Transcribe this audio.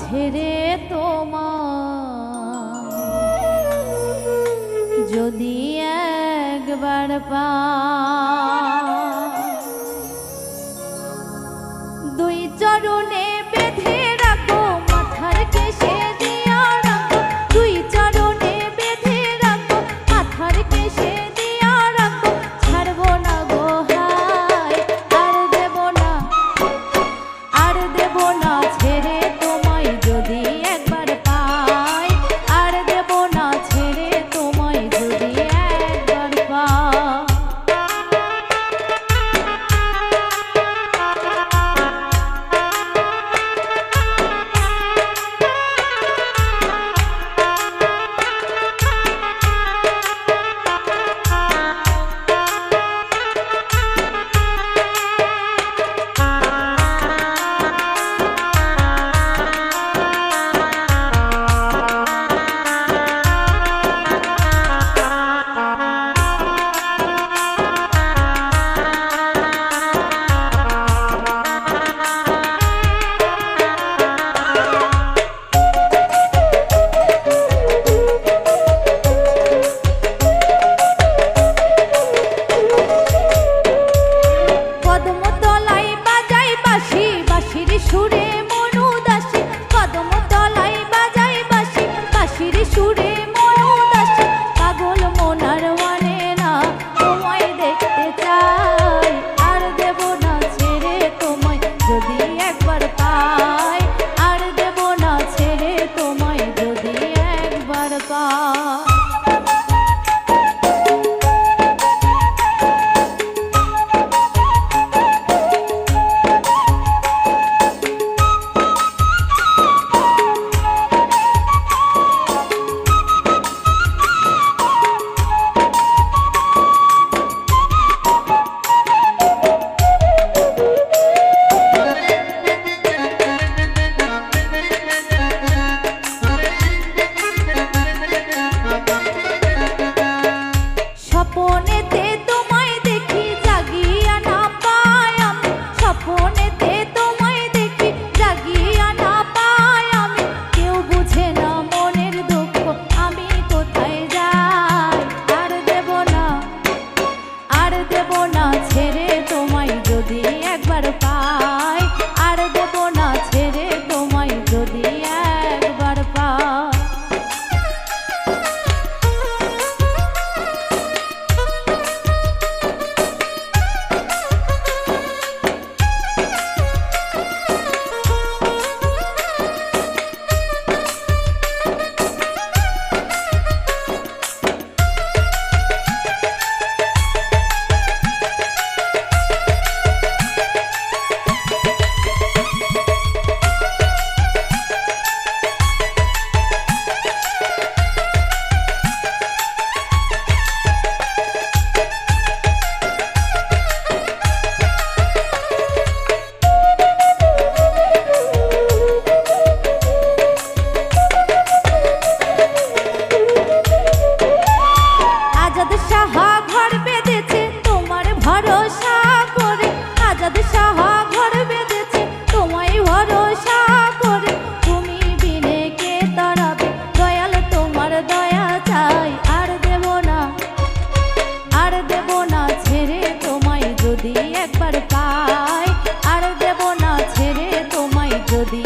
ছেড়ে তোমায় যদি একবার দুই চরণে বেঁধে রাখো মাথার কেশে দিয়া রাখো, দুই চরণে বেঁধে রাখো মাথার কেশে দিয়া রাখো, ছাড়বো না গো হায় আর দেব না ছেড়ে তোমায় যদি একবার পাই, আর দেব না ছেড়ে তোমায় যদি একবার পাই। সুরে মন উদাসী কদম তলায় বাজাই বাঁশি, বাঁশির সুরে মন উদাসী পাগল মন আর মানে না তোমায় দেখতে চাই, আর দেব না ছেড়ে তোমায় যদি একবার পাই, আর দেব না ছেড়ে তোমায় যদি একবার পাই। স্বপনেতে তোমায় দেখি জাগিয়া না পাই আমি, স্বপনেতে তোমায় দেখি জাগিয়া না পাই আমি, কেউ বুঝে না মনের দুঃখ আমি কোথায় যাই, আর দেব না ছেড়ে তোমায় যদি একবার পাই, আর দেব না ছেড়ে তোমায় যদি একবার পাই। আজাদ সাহা ঘর বেঁধেছে তোমার ভরসা করে, আজাদ সাহা ঘর বেঁধেছে তোমায় ভরসা করে, তুমি বিনে কে তাড়াবে দয়াল তোমার দয়া চাই, আর দেব না ছেড়ে তোমায় যদি একবার পাই, আর দেব না ছেড়ে তোমায় যদি